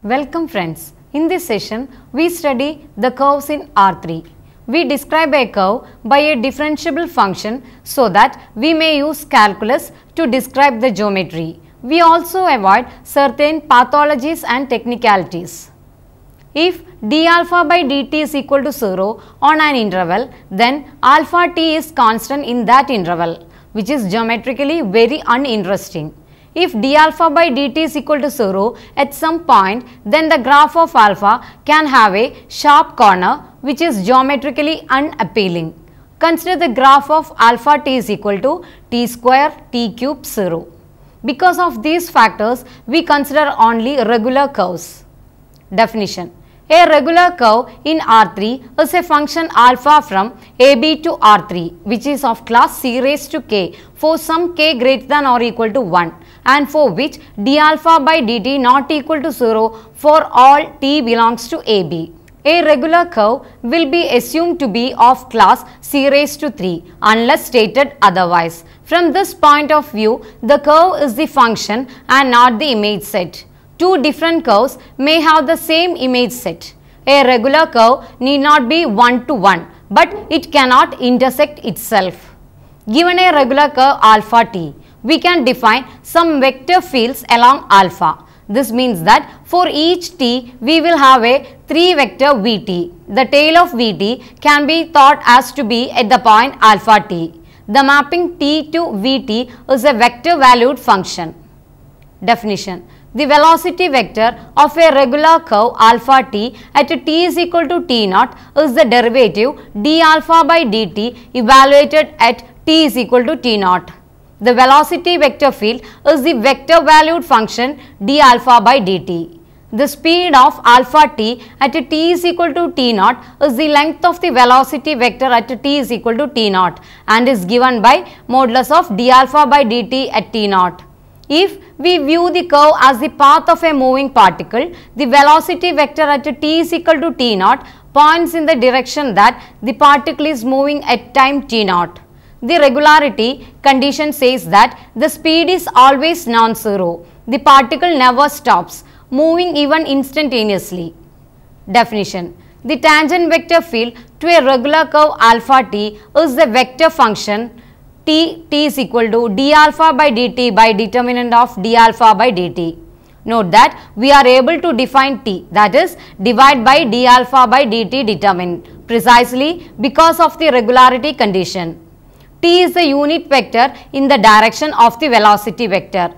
Welcome friends. In this session, we study the curves in R3. We describe a curve by a differentiable function so that we may use calculus to describe the geometry. We also avoid certain pathologies and technicalities. If d alpha by dt is equal to 0 on an interval, then alpha t is constant in that interval, which is geometrically very uninteresting. If d alpha by dt is equal to 0 at some point, then the graph of alpha can have a sharp corner which is geometrically unappealing. Consider the graph of alpha t is equal to t square t cube 0. Because of these factors, we consider only regular curves. Definition. A regular curve in R3 is a function alpha from AB to R3 which is of class c raised to k for some k greater than or equal to 1 and for which d alpha by dt not equal to 0 for all t belongs to AB. A regular curve will be assumed to be of class c raised to 3 unless stated otherwise. From this point of view, the curve is the function and not the image set. Two different curves may have the same image set. A regular curve need not be one-to-one, but it cannot intersect itself. Given a regular curve alpha t, we can define some vector fields along alpha. This means that for each t, we will have a 3-vector vt. The tail of vt can be thought as to be at the point alpha t. The mapping t to vt is a vector valued function. Definition. The velocity vector of a regular curve alpha t at t is equal to t naught is the derivative d alpha by dt evaluated at t is equal to t naught. The velocity vector field is the vector valued function d alpha by dt. The speed of alpha t at t is equal to t naught is the length of the velocity vector at t is equal to t naught and is given by modulus of d alpha by dt at t naught. If we view the curve as the path of a moving particle, the velocity vector at t is equal to t naught points in the direction that the particle is moving at time t naught. The regularity condition says that the speed is always non-zero. The particle never stops moving even instantaneously. Definition. The tangent vector field to a regular curve alpha t is the vector function t is equal to d alpha by dt by determinant of d alpha by dt. Note that we are able to define t, that is divide by d alpha by dt determinant precisely because of the regularity condition. T is the unit vector in the direction of the velocity vector.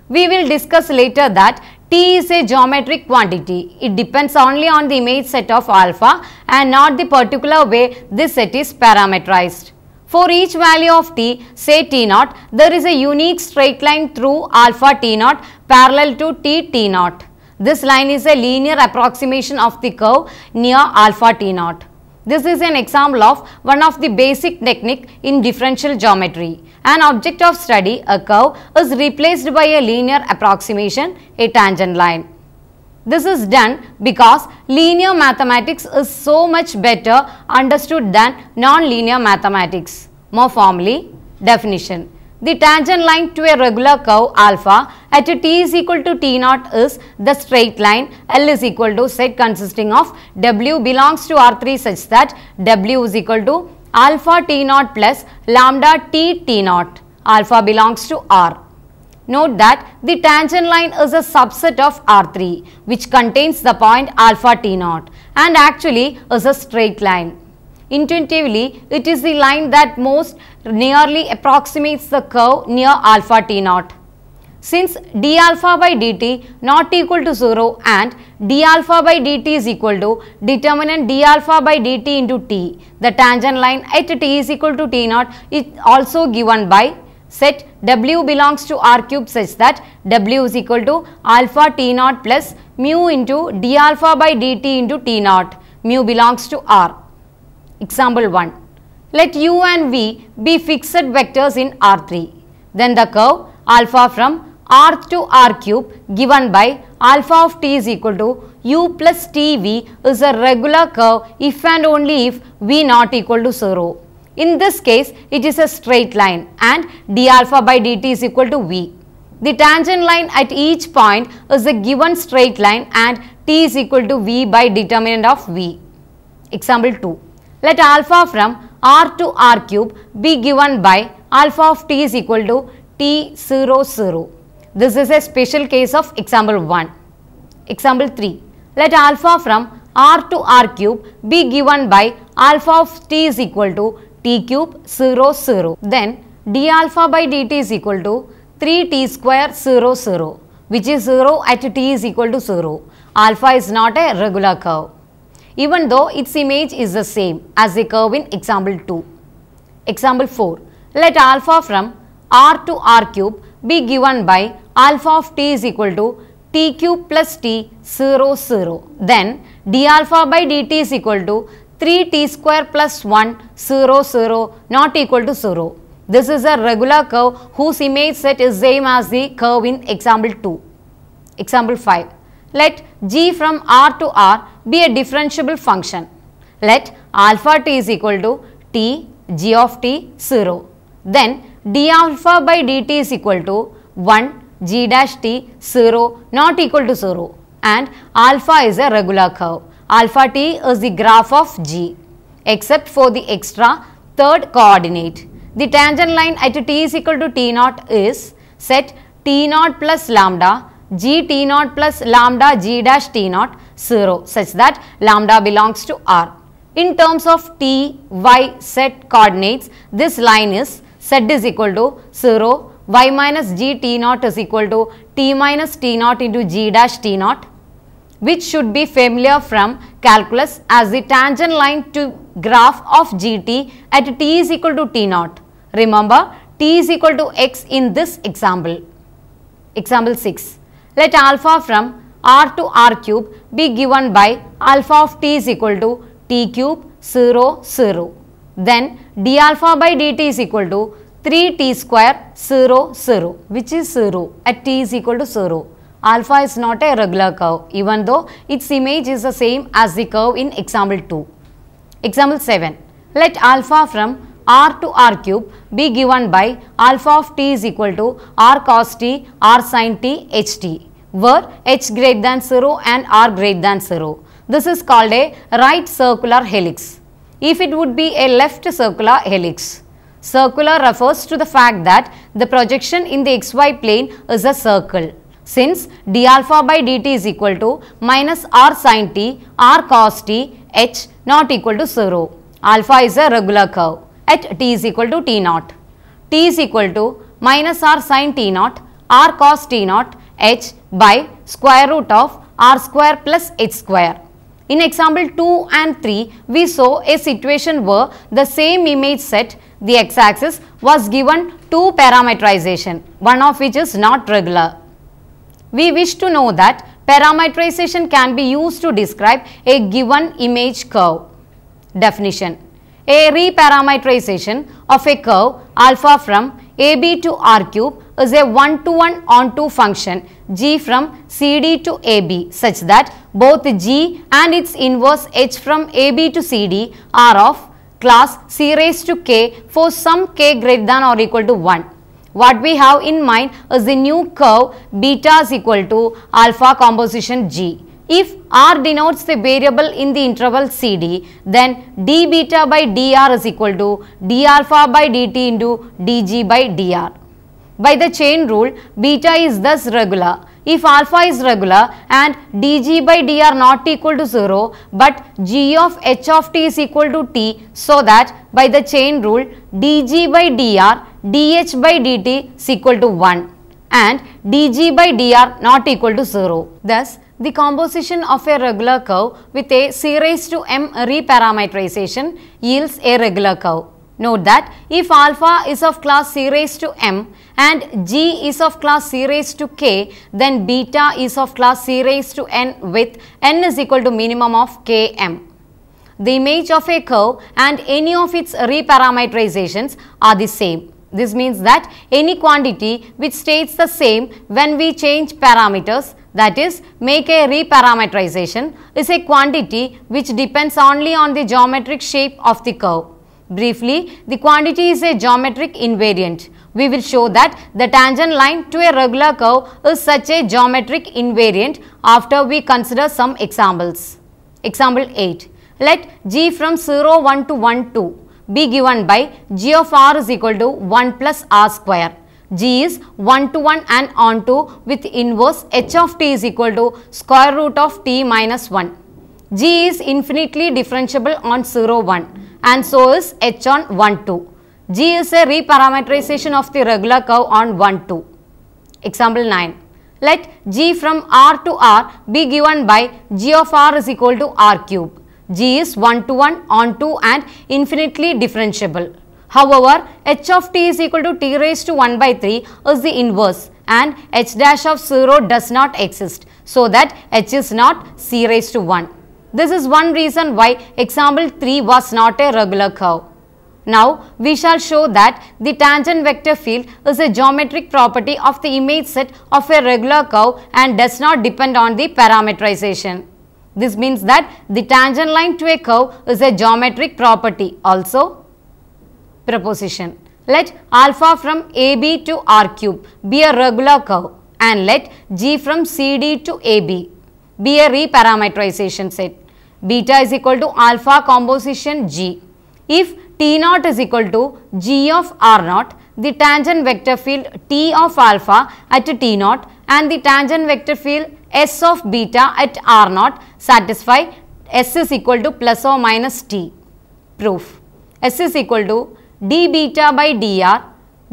We will discuss later that t is a geometric quantity. It depends only on the image set of alpha and not the particular way this set is parameterized. For each value of t, say t naught, there is a unique straight line through alpha t naught parallel to t naught. This line is a linear approximation of the curve near alpha t naught. This is an example of one of the basic technique in differential geometry. An object of study, a curve, is replaced by a linear approximation, a tangent line. This is done because linear mathematics is so much better understood than non-linear mathematics. More formally, definition. The tangent line to a regular curve alpha at t is equal to t naught is the straight line L is equal to set consisting of W belongs to R3 such that W is equal to alpha t naught plus lambda t naught. Alpha belongs to R. Note that the tangent line is a subset of R3 which contains the point alpha t naught and actually is a straight line. Intuitively, it is the line that most nearly approximates the curve near alpha t naught. Since d alpha by dt not equal to 0 and d alpha by dt is equal to determinant d alpha by dt into t, the tangent line at t is equal to t naught is also given by set W belongs to R cube such that W is equal to alpha t naught plus mu into d alpha by dt into t naught. Mu belongs to R. Example 1. Let u and v be fixed vectors in R3. Then the curve alpha from R to R cube given by alpha of t is equal to u plus tv is a regular curve if and only if v not equal to 0. In this case, it is a straight line and d alpha by dt is equal to v. The tangent line at each point is a given straight line and t is equal to v by determinant of v. Example 2. Let alpha from r to r cube be given by alpha of t is equal to t00. This is a special case of example 1. Example 3. Let alpha from r to r cube be given by alpha of t is equal to t cube 00. Then d alpha by dt is equal to 3t square 00, which is 0 at t is equal to 0. Alpha is not a regular curve, even though its image is the same as the curve in example 2. Example 4. Let alpha from r to r cube be given by alpha of t is equal to t cube plus t 00. Then d alpha by dt is equal to 3t square plus 1 00 not equal to 0. This is a regular curve whose image set is same as the curve in example 2. Example 5. Let g from r to r be a differentiable function. Let alpha t is equal to t g of t 0. Then d alpha by dt is equal to 1 g dash t 0 not equal to 0, and alpha is a regular curve. Alpha t is the graph of g except for the extra third coordinate. The tangent line at t is equal to t naught is set t naught plus lambda g t naught plus lambda g dash t naught 0 such that lambda belongs to r. In terms of t, y set coordinates, this line is z is equal to 0, y minus g t naught is equal to t minus t naught into g dash t naught, which should be familiar from calculus as the tangent line to graph of gt at t is equal to t naught. Remember, t is equal to x in this example. Example 6. Let alpha from r to r cube be given by alpha of t is equal to t cube 00. Then d alpha by dt is equal to 3t square 00, which is 0 at t is equal to 0. Alpha is not a regular curve, even though its image is the same as the curve in example 2. Example 7. Let alpha from r to r cube be given by alpha of t is equal to r cos t, r sin t, ht, where h greater than 0 and r greater than 0. This is called a right circular helix. If it would be a left circular helix. Circular refers to the fact that the projection in the xy plane is a circle. Since d alpha by dt is equal to minus r sin t, r cos t, h not equal to 0. Alpha is a regular curve at t is equal to t naught. T is equal to minus r sin t naught, r cos t naught, h by square root of r square plus h square. In example 2 and 3, we saw a situation where the same image set, the x-axis, was given two parameterization, one of which is not regular. We wish to know that parameterization can be used to describe a given image curve. Definition. A reparameterization of a curve alpha from AB to R cube is a one-to-one onto function g from CD to AB such that both g and its inverse h from AB to CD are of class c raised to k for some k greater than or equal to 1. What we have in mind is the new curve beta is equal to alpha composition g. If r denotes the variable in the interval CD, then d beta by dr is equal to d alpha by dt into dg by dr. By the chain rule, beta is thus regular. If alpha is regular and dg by dr not equal to 0, but g of h of t is equal to t, so that by the chain rule dg by dr dh by dt is equal to 1 and dg by dr not equal to 0. Thus, the composition of a regular curve with a c raised to m reparameterization yields a regular curve. Note that if alpha is of class c raised to m and g is of class c raised to k, then beta is of class c raised to n with n is equal to minimum of km. The image of a curve and any of its reparameterizations are the same. This means that any quantity which stays the same when we change parameters, that is make a reparameterization, is a quantity which depends only on the geometric shape of the curve. Briefly, the quantity is a geometric invariant. We will show that the tangent line to a regular curve is such a geometric invariant after we consider some examples. Example 8. Let g from 0, 1 to 1, 2 be given by g of r is equal to 1 plus r square. G is 1 to 1 and onto with inverse h of t is equal to square root of t minus 1. G is infinitely differentiable on 0, 1 and so is h on 1, 2. G is a reparameterization of the regular curve on 1, 2. Example 9. Let g from r to r be given by g of r is equal to r cube. G is 1 to 1 on 2 and infinitely differentiable. However, h of t is equal to t raised to 1 by 3 is the inverse and h dash of 0 does not exist, so that h is not c raised to 1. This is one reason why example 3 was not a regular curve. Now, we shall show that the tangent vector field is a geometric property of the image set of a regular curve and does not depend on the parameterization. This means that the tangent line to a curve is a geometric property. Also, proposition. Let alpha from AB to R cube be a regular curve and let G from CD to AB be a reparameterization set. Beta is equal to alpha composition G. If T naught is equal to G of R naught, the tangent vector field T of alpha at T naught and the tangent vector field S of beta at R naught satisfy S is equal to plus or minus T. Proof. S is equal to d beta by dr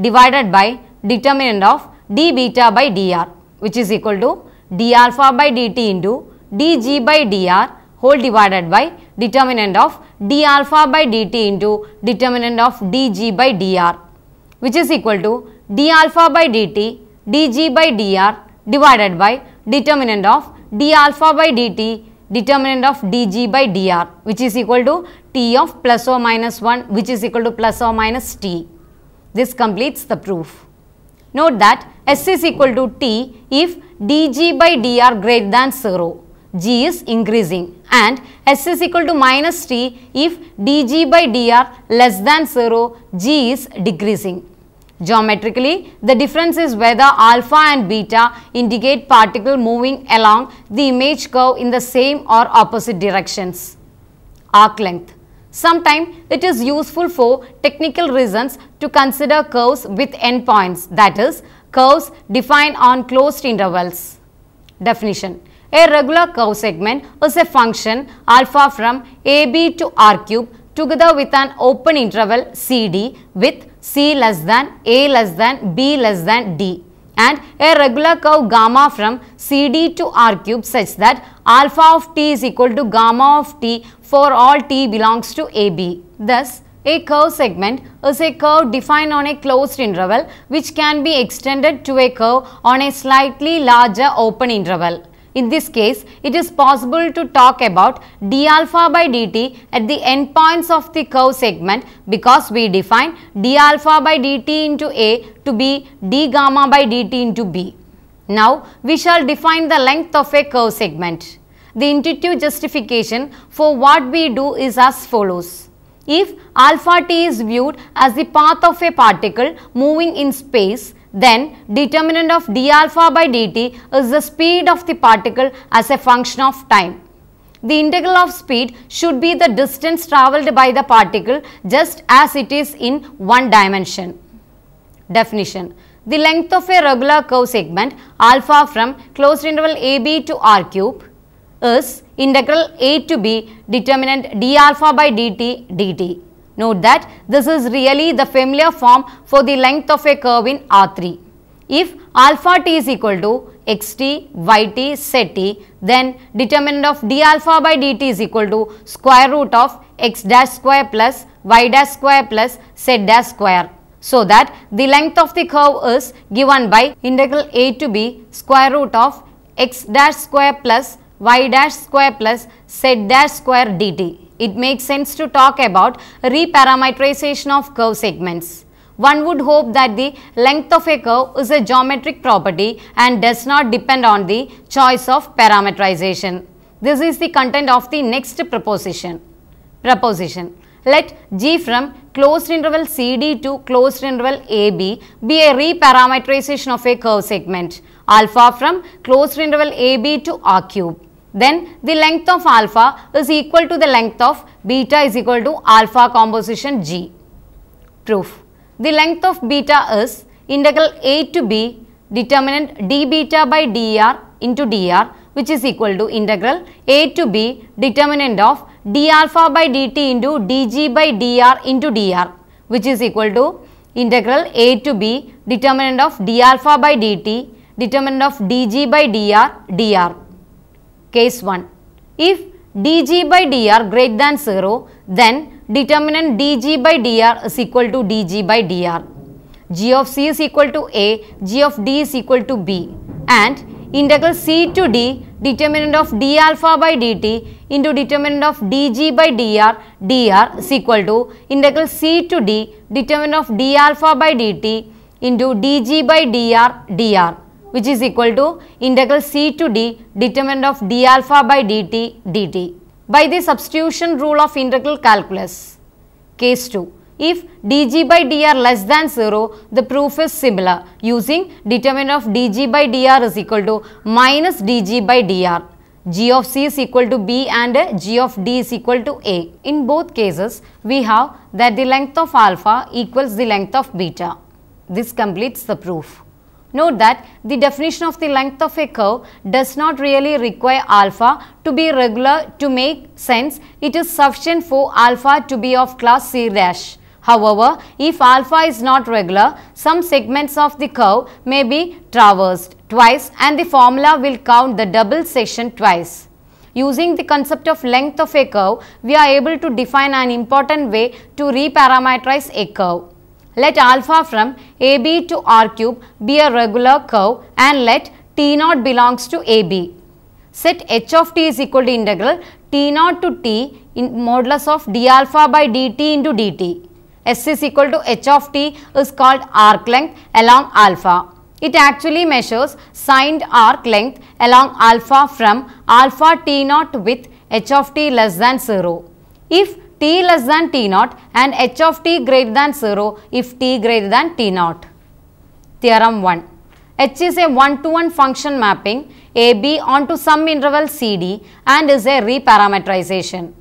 divided by determinant of d beta by dr, which is equal to d alpha by dt into dg by dr whole divided by determinant of d alpha by dt into determinant of dg by dr, which is equal to d alpha by dt dg by dr divided by determinant of d alpha by dt determinant of dg by dr, which is equal to t of plus or minus 1, which is equal to plus or minus t. This completes the proof. Note that S is equal to t if dg by dr greater than 0, g is increasing, and S is equal to minus t if dg by dr less than 0, g is decreasing. Geometrically, the difference is whether alpha and beta indicate particle moving along the image curve in the same or opposite directions. Arc length. Sometimes it is useful for technical reasons to consider curves with endpoints, that is, curves defined on closed intervals. Definition. A regular curve segment is a function alpha from AB to R cube together with an open interval CD with C less than A less than B less than D, and a regular curve gamma from CD to R cube such that alpha of t is equal to gamma of t for all t belongs to AB. Thus, a curve segment is a curve defined on a closed interval which can be extended to a curve on a slightly larger open interval. In this case, it is possible to talk about d alpha by dt at the endpoints of the curve segment because we define d alpha by dt into A to be d gamma by dt into B. Now, we shall define the length of a curve segment. The intuitive justification for what we do is as follows. If alpha t is viewed as the path of a particle moving in space, then determinant of d alpha by dt is the speed of the particle as a function of time. The integral of speed should be the distance travelled by the particle just as it is in one dimension. Definition. The length of a regular curve segment alpha from closed interval AB to R cube is integral A to B determinant d alpha by dt dt. Note that this is really the familiar form for the length of a curve in R3. If alpha t is equal to xt, yt, zt, then determinant of d alpha by dt is equal to square root of x dash square plus y dash square plus z dash square. So that the length of the curve is given by integral A to B square root of x dash square plus y dash square plus z dash square dt. It makes sense to talk about reparameterization of curve segments. One would hope that the length of a curve is a geometric property and does not depend on the choice of parameterization. This is the content of the next proposition. Proposition. Let G from closed interval CD to closed interval AB be a reparameterization of a curve segment alpha from closed interval AB to R cube. Then the length of alpha is equal to the length of beta is equal to alpha composition G. Proof. The length of beta is integral A to B determinant d beta by dr into dr, which is equal to integral A to B determinant of d alpha by dt into dg by dr into dr, which is equal to integral A to B determinant of d alpha by dt determinant of dg by dr dr. Case 1. If dg by dr greater than 0, then determinant dg by dr is equal to dg by dr. G of c is equal to a, g of d is equal to b, and integral c to d determinant of d alpha by dt into determinant of dg by dr dr is equal to integral c to d determinant of d alpha by dt into dg by dr dr, which is equal to integral c to d determinant of d alpha by dt dt. By the substitution rule of integral calculus. Case 2. If dg by dr less than 0, the proof is similar using determinant of dg by dr is equal to minus dg by dr. G of c is equal to b and g of d is equal to a. In both cases, we have that the length of alpha equals the length of beta. This completes the proof. Note that the definition of the length of a curve does not really require alpha to be regular to make sense. It is sufficient for alpha to be of class C dash. However, if alpha is not regular, some segments of the curve may be traversed twice and the formula will count the double section twice. Using the concept of length of a curve, we are able to define an important way to reparameterize a curve. Let alpha from AB to R cube be a regular curve and let T naught belongs to AB. Set h of t is equal to integral T naught to t in modulus of d alpha by dt into dt. S is equal to h of t is called arc length along alpha. It actually measures signed arc length along alpha from alpha t naught with h of t less than 0. If t less than t naught and h of t greater than 0 if t greater than t naught. Theorem 1. H is a one-to-one function mapping AB onto some interval CD and is a reparameterization.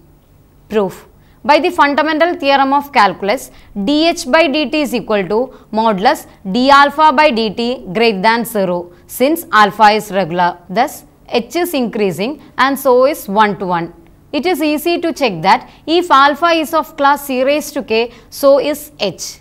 Proof. By the fundamental theorem of calculus, dh by dt is equal to modulus d alpha by dt greater than 0 since alpha is regular. Thus, h is increasing and so is one-to-one. It is easy to check that if alpha is of class c raised to k, so is h.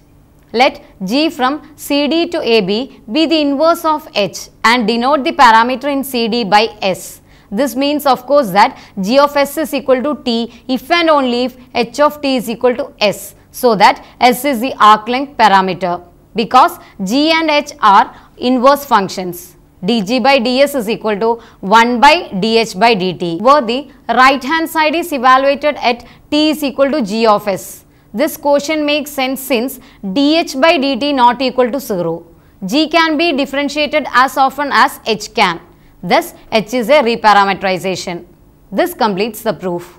Let g from CD to AB be the inverse of h and denote the parameter in CD by s. This means of course that g of s is equal to t if and only if h of t is equal to s, so that s is the arc length parameter because g and h are inverse functions. dg by ds is equal to 1 by dh by dt, where the right hand side is evaluated at t is equal to g of s. This quotient makes sense since dh by dt not equal to 0. G can be differentiated as often as h can. Thus, h is a reparameterization. This completes the proof.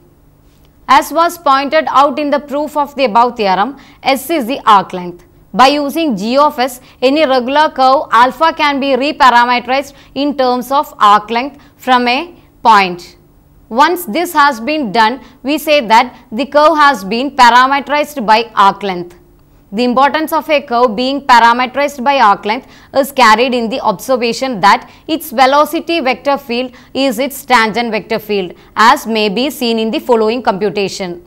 As was pointed out in the proof of the above theorem, s is the arc length. By using g of s, any regular curve alpha can be reparameterized in terms of arc length from a point. Once this has been done, we say that the curve has been parameterized by arc length. The importance of a curve being parameterized by arc length is carried in the observation that its velocity vector field is its tangent vector field, as may be seen in the following computation.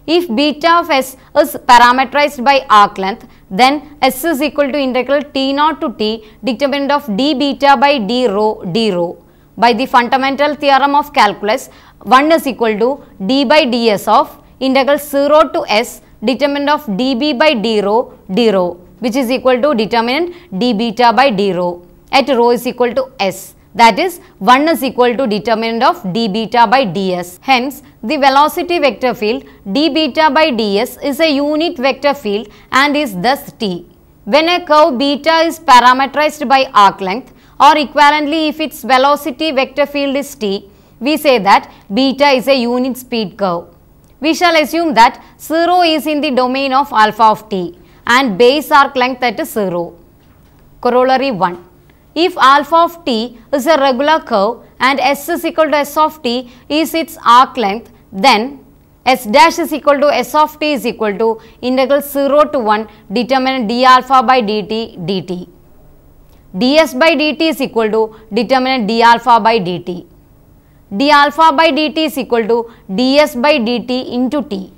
If beta of s is parameterized by arc length, then s is equal to integral t naught to t determinant of d beta by d rho. By the fundamental theorem of calculus, 1 is equal to d by ds of integral 0 to s determinant of db by d rho, which is equal to determinant d beta by d rho at rho is equal to s. That is 1 is equal to determinant of d beta by ds. Hence, the velocity vector field d beta by ds is a unit vector field and is thus t. When a curve beta is parameterized by arc length, or equivalently if its velocity vector field is t, we say that beta is a unit speed curve. We shall assume that 0 is in the domain of alpha of t and base arc length at 0. Corollary 1. If alpha of t is a regular curve and s is equal to s of t is its arc length, then s dash is equal to s of t is equal to integral 0 to 1 determinant d alpha by dt dt. ds by dt is equal to determinant d alpha by dt. d alpha by dt is equal to ds by dt into t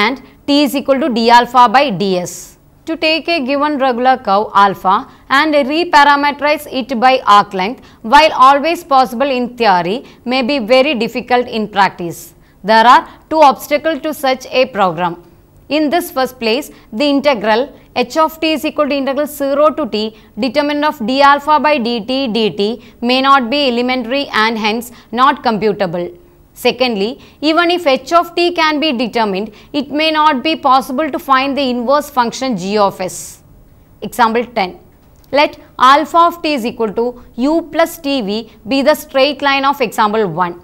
and t is equal to d alpha by ds. To take a given regular curve alpha and reparameterize it by arc length, while always possible in theory, may be very difficult in practice. There are two obstacles to such a program. In this first place, the integral h of t is equal to integral 0 to t determinant of d alpha by dt dt may not be elementary and hence not computable. Secondly, even if h of t can be determined, it may not be possible to find the inverse function g of s. Example 10. Let alpha of t is equal to u plus tv be the straight line of example 1.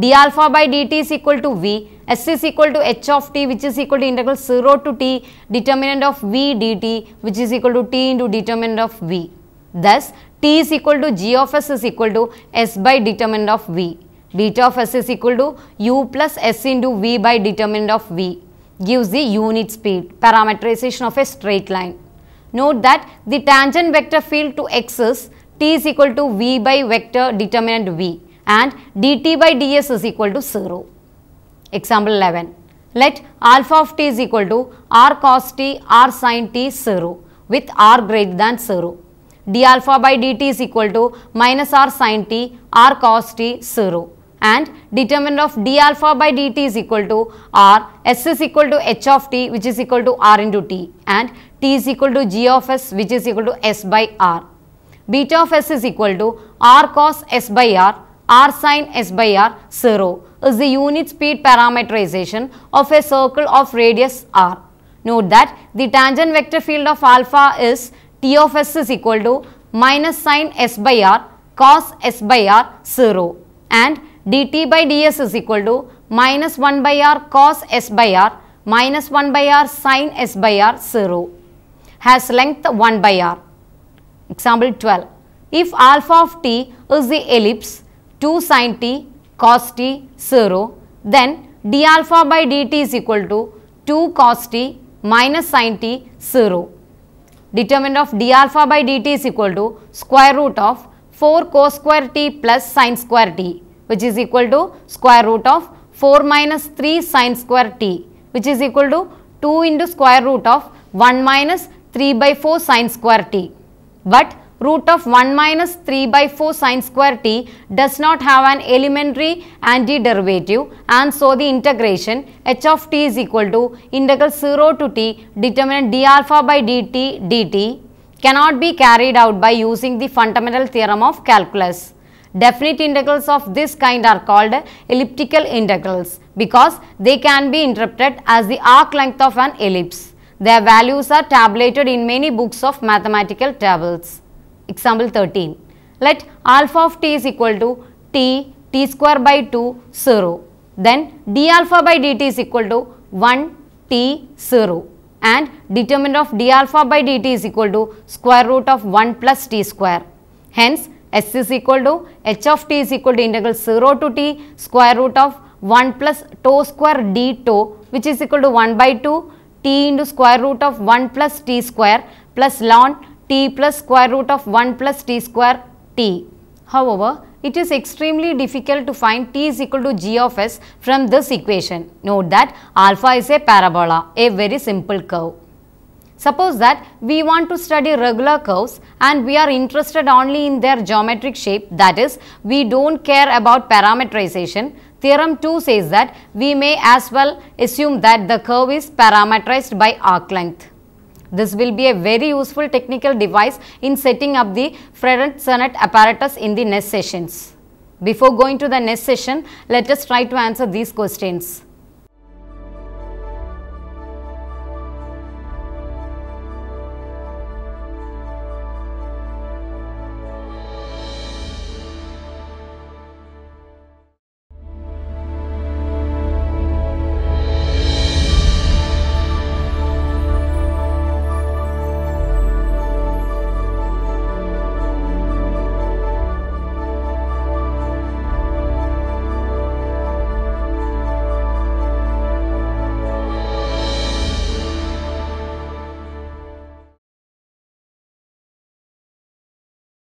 d alpha by dt is equal to v, s is equal to h of t which is equal to integral 0 to t determinant of v dt which is equal to t into determinant of v. Thus, t is equal to g of s is equal to s by determinant of v. Beta of s is equal to u plus s into v by determinant of v gives the unit speed parameterization of a straight line. Note that the tangent vector field to x is t is equal to v by vector determinant v and dt by ds is equal to 0. Example 11. Let alpha of t is equal to r cos t r sin t 0 with r greater than 0. d alpha by dt is equal to minus r sin t r cos t 0. And determinant of d alpha by dt is equal to r, s is equal to h of t which is equal to r into t and t is equal to g of s which is equal to s by r. Beta of s is equal to r cos s by r sin s by r 0 is the unit speed parameterization of a circle of radius r. Note that the tangent vector field of alpha is t of s is equal to minus sin s by r cos s by r 0 and dt by ds is equal to minus 1 by r cos s by r minus 1 by r sin s by r 0 has length 1 by r. Example 12. If alpha of t is the ellipse 2 sin t cos t 0, then d alpha by dt is equal to 2 cos t minus sin t 0. Determinant of d alpha by dt is equal to square root of 4 cos square t plus sin square t which is equal to square root of 4 minus 3 sin square t which is equal to 2 into square root of 1 minus 3 by 4 sin square t. But root of 1 minus 3 by 4 sin square t does not have an elementary antiderivative and so the integration h of t is equal to integral 0 to t determinant d alpha by dt dt cannot be carried out by using the fundamental theorem of calculus. Definite integrals of this kind are called elliptical integrals because they can be interpreted as the arc length of an ellipse. Their values are tabulated in many books of mathematical tables. Example 13. Let alpha of t is equal to t square by 2 0. Then d alpha by dt is equal to 1 t 0 and determinant of d alpha by dt is equal to square root of 1 plus t square. Hence, s is equal to h of t is equal to integral 0 to t square root of 1 plus tau square d tau which is equal to 1 by 2 t into square root of 1 plus t square plus ln t plus square root of 1 plus t square t. However, it is extremely difficult to find t is equal to g of s from this equation. Note that alpha is a parabola, a very simple curve. Suppose that we want to study regular curves and we are interested only in their geometric shape, that is, we don't care about parameterization. Theorem 2 says that we may as well assume that the curve is parameterized by arc length. This will be a very useful technical device in setting up the Frenet apparatus in the next sessions. Before going to the next session, let us try to answer these questions.